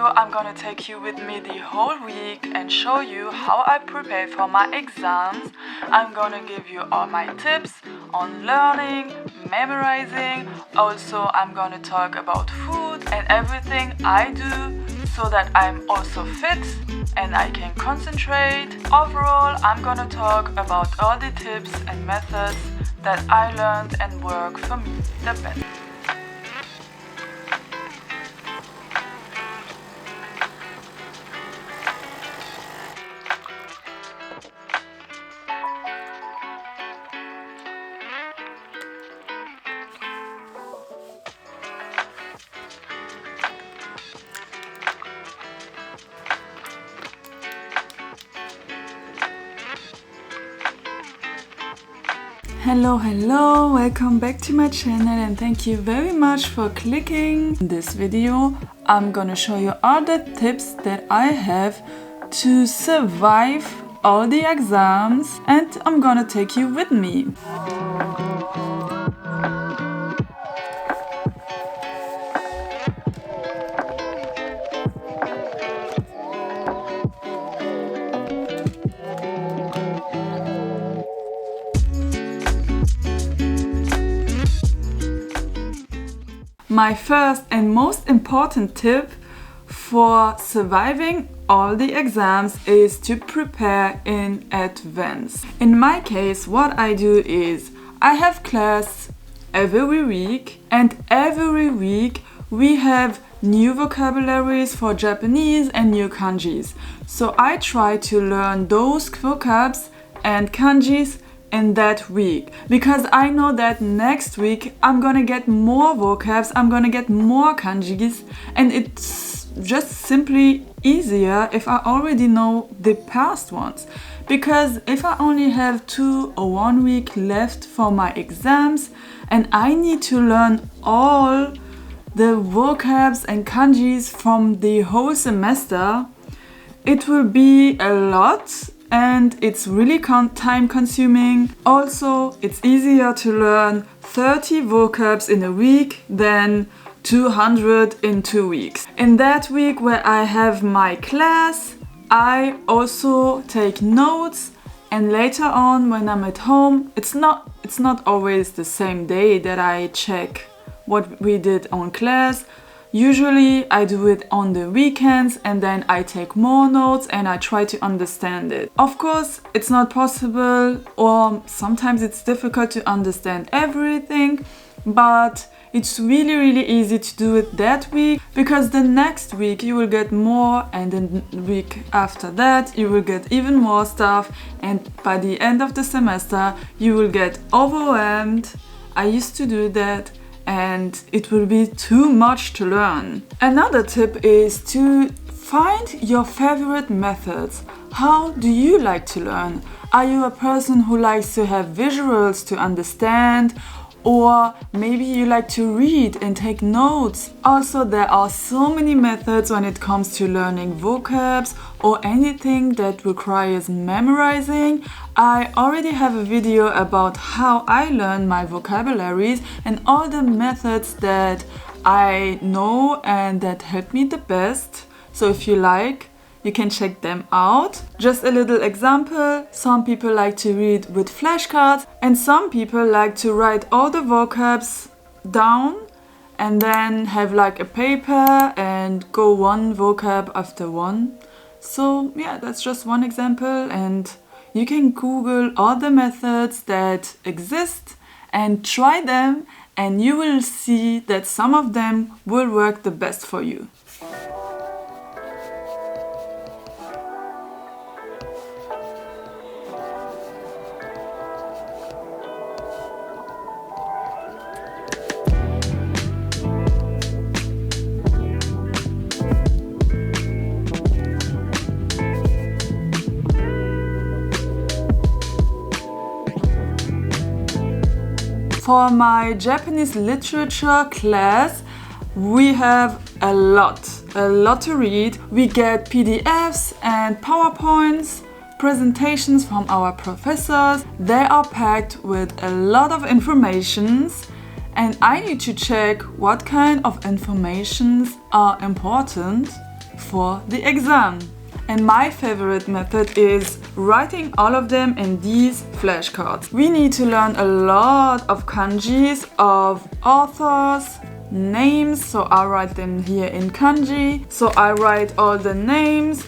video, I'm gonna take you with me the whole week and show you how I prepare for my exams. I'm gonna give you all my tips on learning, memorizing. Also, I'm gonna talk about food and everything I do so that I'm also fit and I can concentrate. Overall, I'm gonna talk about all the tips and methods that I learned and work for me the best. Hello, welcome back to my channel and thank you very much for clicking. In this video, I'm gonna show you all the tips that I have to survive all the exams and I'm gonna take you with me. My first and most important tip for surviving all the exams is to prepare in advance. In my case, what I do is I have class every week and every week we have new vocabularies for Japanese and new kanjis. So I try to learn those vocabs and kanjis in that week because I know that next week I'm gonna get more vocabs, I'm gonna get more kanjis, and it's just simply easier if I already know the past ones. Because if I only have 2 or 1 week left for my exams and I need to learn all the vocabs and kanjis from the whole semester, it will be a lot and it's really time consuming. Also, it's easier to learn 30 vocabs in a week than 200 in 2 weeks. In that week where I have my class, I also take notes, and later on when I'm at home, it's not always the same day that I check what we did on class. Usually I do it on the weekends and then I take more notes and I try to understand it. Of course, it's not possible or sometimes it's difficult to understand everything, but it's really easy to do it that week because the next week you will get more and then the week after that you will get even more stuff and by the end of the semester you will get overwhelmed. I used to do that and it will be too much to learn. Another tip is to find your favorite methods. How do you like to learn? Are you a person who likes to have visuals to understand? Or maybe you like to read and take notes. Also, there are so many methods when it comes to learning vocabs or anything that requires memorizing. I already have a video about how I learn my vocabularies and all the methods that I know and that help me the best. So if you like, you can check them out. Just a little example, some people like to read with flashcards and some people like to write all the vocabs down and then have like a paper and go one vocab after one. So yeah, that's just one example and you can Google all the methods that exist and try them and you will see that some of them will work the best for you. For my Japanese literature class, we have a lot to read. We get PDFs and PowerPoints, presentations from our professors. They are packed with a lot of informations and I need to check what kind of informations are important. for the exam. And my favorite method is writing all of them in these flashcards. We need to learn a lot of kanjis, of authors, names, so I write them here in kanji. So I write all the names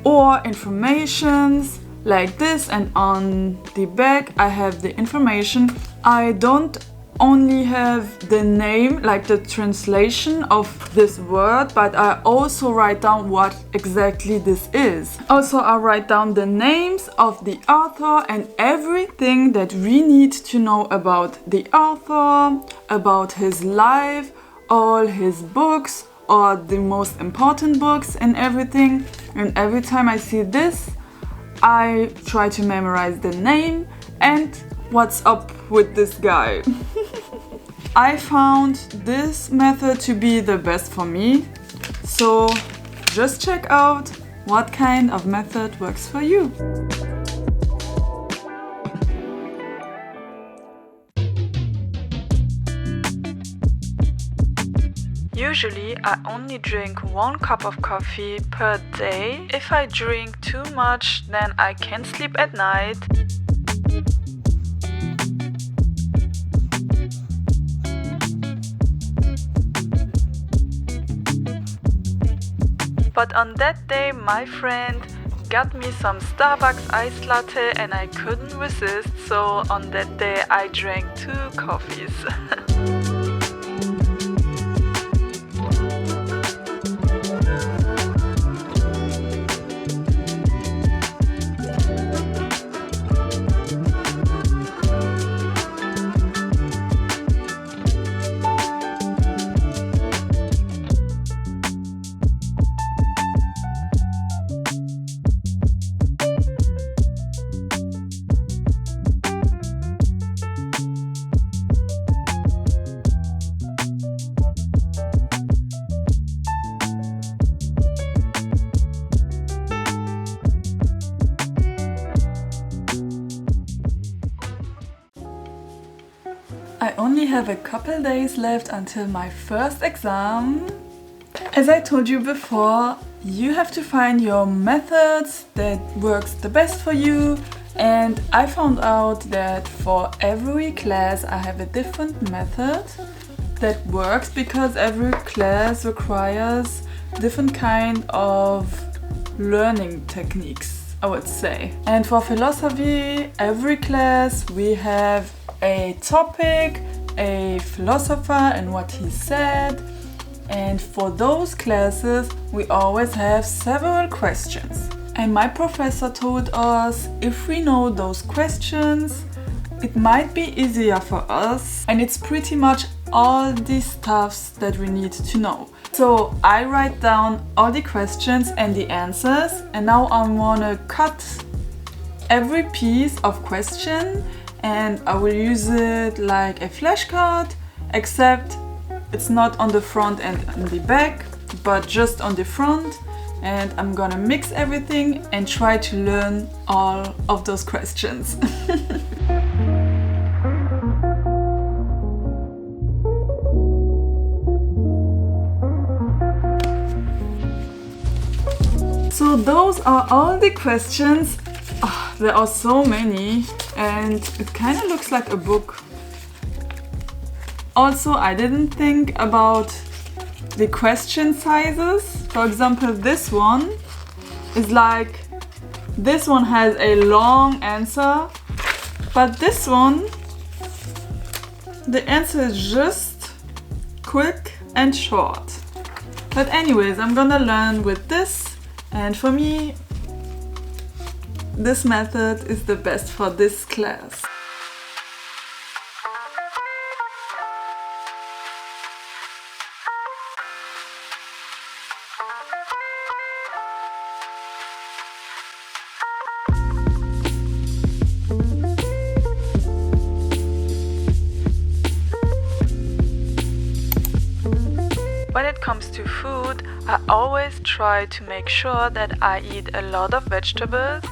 or informations like this, and on the back I have the information. I don't only have the name, like the translation of this word, but I also write down what exactly this is. Also, I write down the names of the author and everything that we need to know about the author, about his life, all his books, or the most important books and everything. And every time I see this, I try to memorize the name and what's up with this guy. I found this method to be the best for me, so just check out what kind of method works for you. Usually I only drink 1 cup of coffee per day. If I drink too much, then I can't sleep at night. But on that day, my friend got me some Starbucks iced latte and I couldn't resist, so on that day I drank 2 coffees. I only have a couple days left until my first exam. As I told you before, you have to find your methods that works the best for you, and I found out that for every class I have a different method that works, because every class requires different kind of learning techniques, I would say. And for philosophy, every class we have a topic, a philosopher and what he said, and for those classes we always have several questions. And my professor told us if we know those questions, it might be easier for us, and it's pretty much all the stuffs that we need to know. So I write down all the questions and the answers, and now I wanna cut every piece of question and I will use it like a flashcard, except it's not on the front and on the back, but just on the front. And I'm gonna mix everything and try to learn all of those questions. So those are all the questions. Oh, there are so many and it kind of looks like a book. Also, I didn't think about the question sizes. For example, this one is like, this one has a long answer, but this one, the answer is just quick and short. But anyways, I'm gonna learn with this, and for me, this method is the best for this class. When it comes to food, I always try to make sure that I eat a lot of vegetables,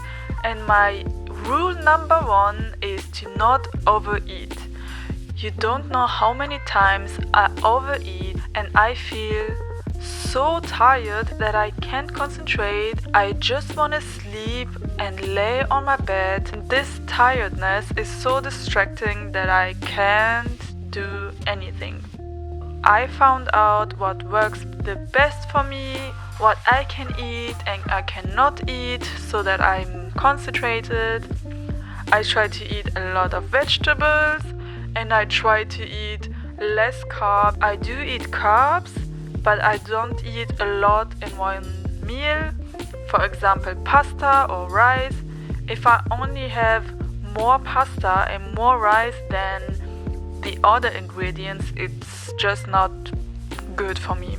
and my rule number 1 is to not overeat. You don't know how many times I overeat and I feel so tired that I can't concentrate. I just want to sleep and lay on my bed. This tiredness is so distracting that I can't do anything. I found out what works the best for me, what I can eat and I cannot eat so that I'm concentrated. I try to eat a lot of vegetables and I try to eat less carbs. I do eat carbs, but I don't eat a lot in one meal. For example, pasta or rice. If I only have more pasta and more rice than the other ingredients, it's just not good for me.